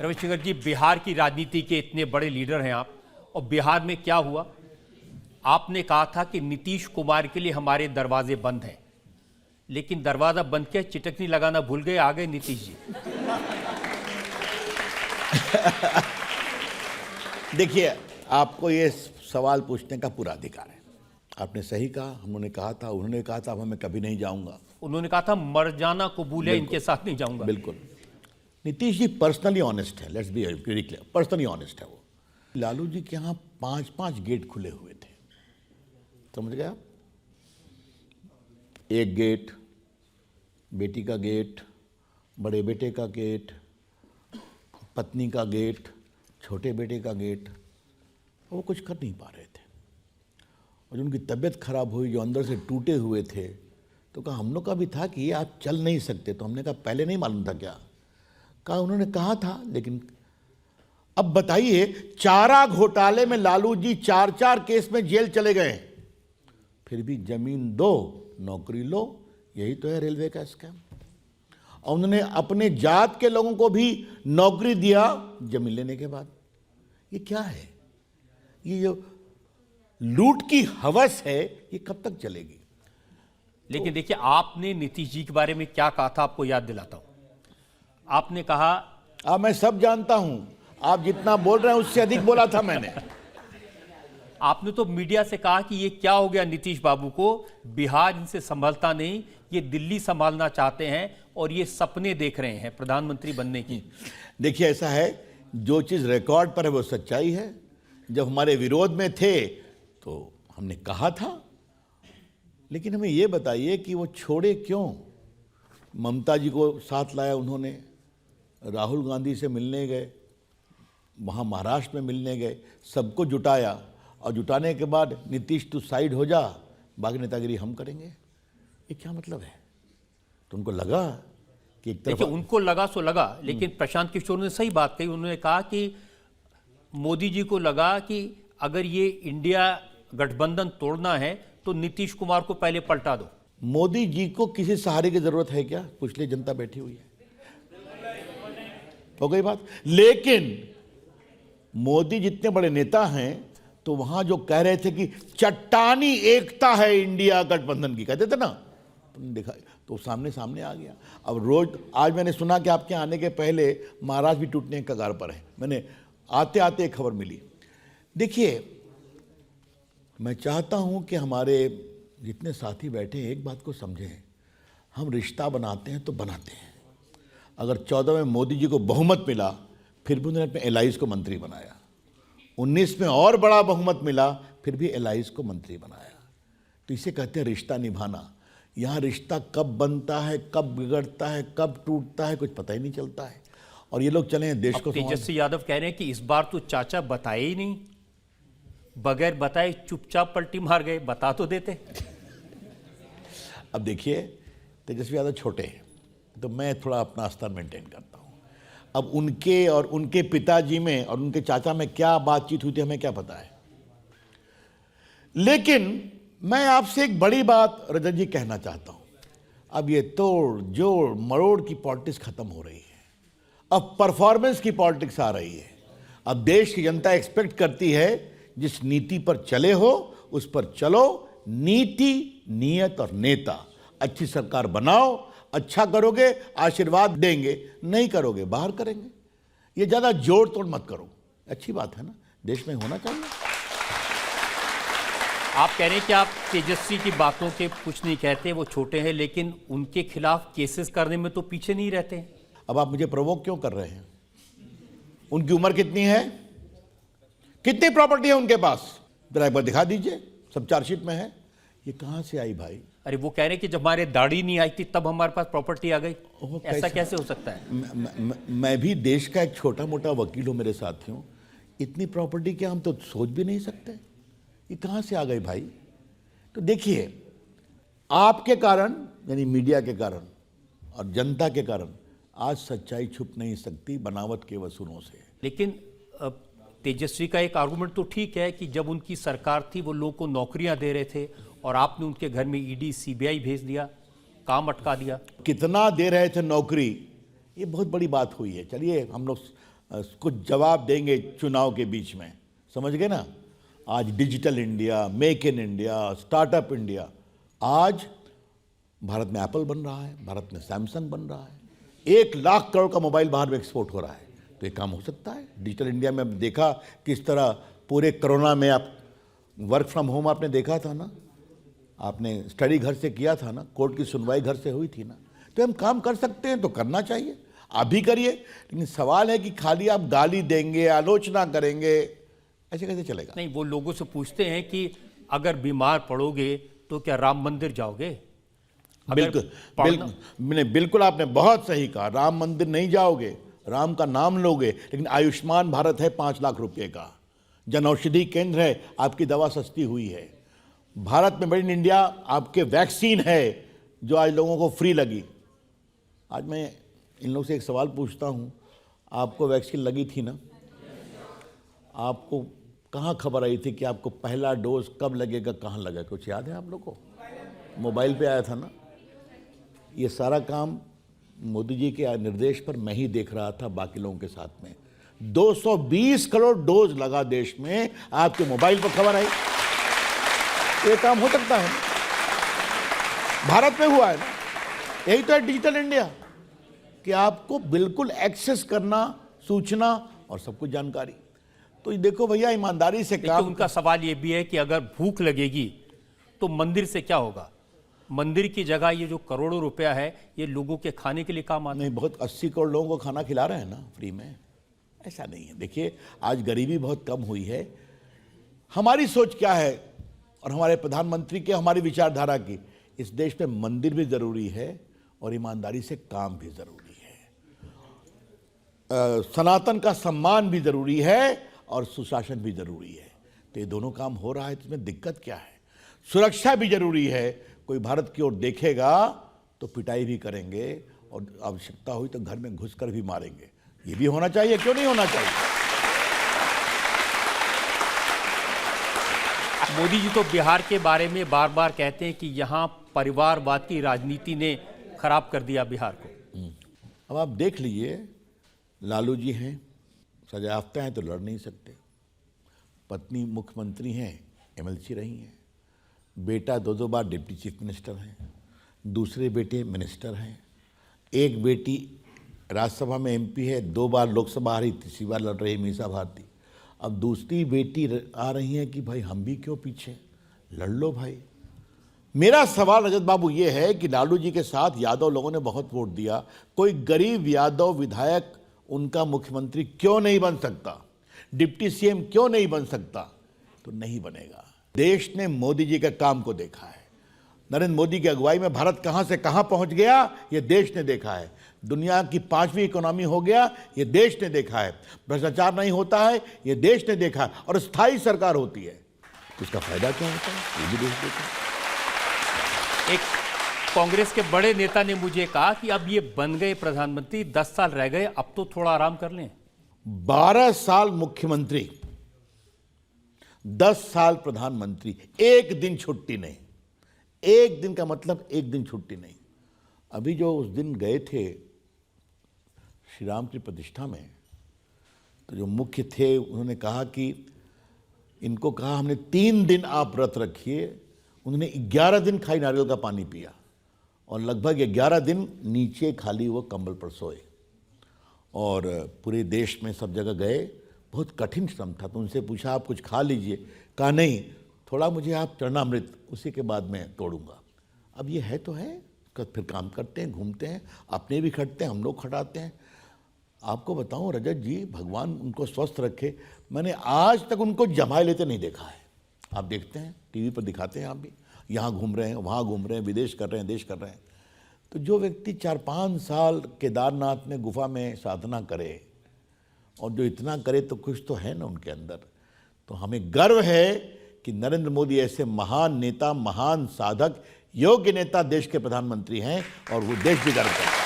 रविशंकर जी, बिहार की राजनीति के इतने बड़े लीडर हैं आप, और बिहार में क्या हुआ? आपने कहा था कि नीतीश कुमार के लिए हमारे दरवाजे बंद हैं, लेकिन दरवाजा बंद किया, चिटकनी लगाना भूल गए, आ गए नीतीश जी। देखिए, आपको ये सवाल पूछने का पूरा अधिकार है। आपने सही कहा, उन्होंने कहा था अब मैं कभी नहीं जाऊंगा। उन्होंने कहा था मर जाना कबूल है, इनके साथ नहीं जाऊंगा। बिल्कुल। नीतीश जी पर्सनली ऑनेस्ट है, let's be very clear, personally honest है वो। लालू जी के यहाँ 5-5 गेट खुले हुए थे, समझ गए आप? एक गेट, बेटी का गेट, बड़े बेटे का गेट, पत्नी का गेट, छोटे बेटे का गेट, वो कुछ कर नहीं पा रहे थे। और उनकी तबीयत खराब हुई, जो अंदर से टूटे हुए थे, तो कहा हम लोग का भी था कि ये आप चल नहीं सकते। तो हमने कहा पहले नहीं मालूम था क्या? कहा उन्होंने कहा था, लेकिन अब बताइए, चारा घोटाले में लालू जी 4-4 केस में जेल चले गए, फिर भी जमीन दो नौकरी लो। यही तो है रेलवे का स्कैम। और उन्होंने अपने जात के लोगों को भी नौकरी दिया जमीन लेने के बाद। ये क्या है? ये जो लूट की हवस है, ये कब तक चलेगी? लेकिन देखिए, आपने नीतीश जी के बारे में क्या कहा था, आपको याद दिलाता हूं। आपने कहा, मैं सब जानता हूं, आप जितना बोल रहे हैं उससे अधिक बोला था मैंने। आपने तो मीडिया से कहा कि ये क्या हो गया नीतीश बाबू को, बिहार इनसे संभलता नहीं, ये दिल्ली संभालना चाहते हैं और ये सपने देख रहे हैं प्रधानमंत्री बनने की। देखिए, ऐसा है, जो चीज़ रिकॉर्ड पर है वो सच्चाई है। जब हमारे विरोध में थे तो हमने कहा था, लेकिन हमें ये बताइए कि वो छोड़े क्यों? ममता जी को साथ लाया उन्होंने, राहुल गांधी से मिलने गए, वहाँ महाराष्ट्र में मिलने गए, सबको जुटाया, और जुटाने के बाद नीतीश तू साइड हो जा, बाकी नेतागिरी हम करेंगे। ये क्या मतलब है? तो उनको लगा कि एक तरफ, देखिए, उनको लगा सो लगा, लेकिन प्रशांत किशोर ने सही बात कही। उन्होंने कहा कि मोदी जी को लगा कि अगर ये इंडिया गठबंधन तोड़ना है तो नीतीश कुमार को पहले पलटा दो। मोदी जी को किसी सहारे की जरूरत है क्या? पूछ ली, जनता बैठी हुई है, हो गई बात। लेकिन मोदी जितने बड़े नेता हैं, तो वहां जो कह रहे थे कि चट्टानी एकता है इंडिया गठबंधन की, कहते थे ना, तुमने देखा तो सामने सामने आ गया। अब रोज, आज मैंने सुना कि आपके आने के पहले महाराष्ट्र भी टूटने के कगार पर है। मैंने आते आते एक खबर मिली। देखिए, मैं चाहता हूं कि हमारे जितने साथी बैठे हैं एक बात को समझें, हम रिश्ता बनाते हैं तो बनाते हैं। अगर 14 में मोदी जी को बहुमत मिला, फिर भी उन्होंने अपने एलाइज को मंत्री बनाया। 19 में और बड़ा बहुमत मिला, फिर भी एलाइज को मंत्री बनाया। तो इसे कहते हैं रिश्ता निभाना। यहाँ रिश्ता कब बनता है, कब बिगड़ता है, कब टूटता है, कुछ पता ही नहीं चलता है। और ये लोग चले हैं देश को। तेजस्वी यादव कह रहे हैं कि इस बार तो चाचा बताए ही नहीं, बगैर बताए चुपचाप पलटी मार गए, बता तो देते। अब देखिए, तेजस्वी यादव छोटे हैं, तो मैं थोड़ा अपना स्तर मेंटेन करता हूँ। अब उनके और उनके पिताजी में और उनके चाचा में क्या बातचीत हुई थी, हमें क्या पता है। लेकिन मैं आपसे एक बड़ी बात रजत जी कहना चाहता हूँ। अब ये तोड़ जोड़ मरोड़ की पॉलिटिक्स खत्म हो रही है, अब परफॉर्मेंस की पॉलिटिक्स आ रही है। अब देश की जनता एक्सपेक्ट करती है, जिस नीति पर चले हो उस पर चलो। नीति, नियत और नेता। अच्छी सरकार बनाओ, अच्छा करोगे आशीर्वाद देंगे, नहीं करोगे बाहर करेंगे। ये ज्यादा जोड़ तोड़ मत करो। अच्छी बात है ना, देश में होना चाहिए। आप कह रहे हैं कि आप तेजस्वी की बातों के कुछ नहीं कहते, वो छोटे हैं, लेकिन उनके खिलाफ केसेस करने में तो पीछे नहीं रहते। अब आप मुझे प्रोवोक क्यों कर रहे हैं? उनकी उम्र कितनी है, कितनी प्रॉपर्टी है उनके पास, जरा एक बार दिखा दीजिए, सब चार्जशीट में है। ये कहां से आई भाई? अरे वो कह रहे हैं कि जब हमारे दाढ़ी नहीं आई थी तब हमारे पास प्रॉपर्टी आ गई। ऐसा कैसे हो सकता है? मैं भी देश का एक छोटा मोटा वकील हूं मेरे साथियों। इतनी प्रॉपर्टी क्या हम तो सोच भी नहीं सकते। ये कहां से आ गई भाई? तो देखिए, आपके कारण यानी मीडिया के कारण और जनता के कारण आज सच्चाई छुप नहीं सकती बनावट के वसूलों से। लेकिन तेजस्वी का एक आर्गुमेंट तो ठीक है कि जब उनकी सरकार थी वो लोगों को नौकरियां दे रहे थे और आपने उनके घर में ईडी सीबीआई भेज दिया, काम अटका दिया। कितना दे रहे थे नौकरी, ये बहुत बड़ी बात हुई है। चलिए हम लोग कुछ जवाब देंगे चुनाव के बीच में, समझ गए ना। आज digital India, make in India, startup India, आज भारत में एप्पल बन रहा है, भारत में सैमसंग बन रहा है, 1 लाख करोड़ का मोबाइल बाहर में एक्सपोर्ट हो रहा है। तो ये काम हो सकता है। डिजिटल इंडिया में अब देखा किस तरह पूरे कोरोना में आप वर्क फ्रॉम होम आपने देखा था ना, आपने स्टडी घर से किया था ना, कोर्ट की सुनवाई घर से हुई थी ना। तो हम काम कर सकते हैं तो करना चाहिए, आप भी करिए। लेकिन सवाल है कि खाली आप गाली देंगे, आलोचना करेंगे, ऐसे कैसे चलेगा? नहीं, वो लोगों से पूछते हैं कि अगर बीमार पड़ोगे तो क्या राम मंदिर जाओगे? बिल्कुल आपने बहुत सही कहा। राम मंदिर नहीं जाओगे, राम का नाम लोगे, लेकिन आयुष्मान भारत है 5 लाख रुपए का, जनऔषधि केंद्र है, आपकी दवा सस्ती हुई है, भारत में मेड इन इंडिया आपके वैक्सीन है जो आज लोगों को फ्री लगी। आज मैं इन लोगों से एक सवाल पूछता हूं, आपको वैक्सीन लगी थी ना? आपको कहां खबर आई थी कि आपको पहला डोज कब लगेगा, कहां लगेगा? कुछ याद है आप लोगों को? मोबाइल पे आया था ना। ये सारा काम मोदी जी के निर्देश पर मैं ही देख रहा था बाकी लोगों के साथ में। 220 करोड़ डोज लगा देश में, आपके मोबाइल पर खबर आई। ये काम हो सकता है, भारत में हुआ है ना। यही तो है डिजिटल इंडिया, कि आपको बिल्कुल एक्सेस करना, सूचना और सब कुछ जानकारी। तो ये देखो भैया, ईमानदारी से काम। उनका सवाल ये भी है कि अगर भूख लगेगी तो मंदिर से क्या होगा? मंदिर की जगह ये जो करोड़ों रुपया है ये लोगों के खाने के लिए काम आता है। नहीं, बहुत 80 करोड़ लोगों को खाना खिला रहे हैं ना फ्री में। ऐसा नहीं है। देखिए, आज गरीबी बहुत कम हुई है। हमारी सोच क्या है और हमारे प्रधानमंत्री की, हमारी विचारधारा की, इस देश में मंदिर भी जरूरी है और ईमानदारी से काम भी जरूरी है। सनातन का सम्मान भी जरूरी है और सुशासन भी जरूरी है। तो ये दोनों काम हो रहा है, तो इसमें दिक्कत क्या है? सुरक्षा भी जरूरी है। कोई भारत की ओर देखेगा तो पिटाई भी करेंगे और आवश्यकता हुई तो घर में घुसकर भी मारेंगे। ये भी होना चाहिए, क्यों नहीं होना चाहिए? मोदी जी तो बिहार के बारे में बार बार कहते हैं कि यहाँ परिवारवाद की राजनीति ने खराब कर दिया बिहार को। अब आप देख लीजिए, लालू जी हैं, सजायाफ्ता हैं तो लड़ नहीं सकते, पत्नी मुख्यमंत्री हैं, एमएलसी रही हैं, बेटा 2 बार डिप्टी चीफ मिनिस्टर हैं, दूसरे बेटे मिनिस्टर हैं, एक बेटी राज्यसभा में एमपी है, 2 बार लोकसभा आ रही, तीसरी बार लड़ रही मीसा भारती। अब दूसरी बेटी आ रही है कि भाई हम भी क्यों पीछे, लड़ लो भाई। मेरा सवाल रजत बाबू ये है कि लालू जी के साथ यादव लोगों ने बहुत वोट दिया, कोई गरीब यादव विधायक उनका मुख्यमंत्री क्यों नहीं बन सकता, डिप्टी सीएम क्यों नहीं बन सकता? तो नहीं बनेगा। देश ने मोदी जी के काम को देखा है। नरेंद्र मोदी की अगुवाई में भारत कहां से कहां पहुंच गया, यह देश ने देखा है। दुनिया की 5वीं इकोनॉमी हो गया, यह देश ने देखा है। भ्रष्टाचार नहीं होता है, यह देश ने देखा है। और स्थायी सरकार होती है, तो इसका फायदा क्या होता है, ये भी देश देखा है। एक कांग्रेस के बड़े नेता ने मुझे कहा कि अब ये बन गए प्रधानमंत्री, 10 साल रह गए, अब तो थोड़ा आराम कर लें। 12 साल मुख्यमंत्री, 10 साल प्रधानमंत्री, एक दिन छुट्टी नहीं। एक दिन का मतलब एक दिन छुट्टी नहीं। अभी जो उस दिन गए थे श्री राम की प्रतिष्ठा में, तो जो मुख्य थे उन्होंने कहा कि इनको कहा हमने 3 दिन आप व्रत रखिए। उन्होंने 11 दिन खाई नारियल का पानी पिया और लगभग 11 दिन नीचे खाली वो कंबल पर सोए। और पूरे देश में सब जगह गए, बहुत कठिन श्रम था। तो उनसे पूछा आप कुछ खा लीजिए, कहा नहीं, थोड़ा मुझे आप चरणामृत, उसी के बाद मैं तोड़ूंगा। अब ये है तो है, फिर काम करते हैं, घूमते हैं, अपने भी खटते हैं, हम लोग खटाते हैं। आपको बताऊं रजत जी, भगवान उनको स्वस्थ रखे, मैंने आज तक उनको जमाए लेते नहीं देखा है। आप देखते हैं टीवी पर दिखाते हैं, आप भी यहाँ घूम रहे हैं, वहाँ घूम रहे हैं, विदेश कर रहे हैं, देश कर रहे हैं। तो जो व्यक्ति 4-5 साल केदारनाथ में गुफा में साधना करे और जो इतना करे, तो कुछ तो है ना उनके अंदर। तो हमें गर्व है कि नरेंद्र मोदी ऐसे महान नेता, महान साधक, योग्य नेता देश के प्रधानमंत्री हैं और वो देश भी गर्व करता है।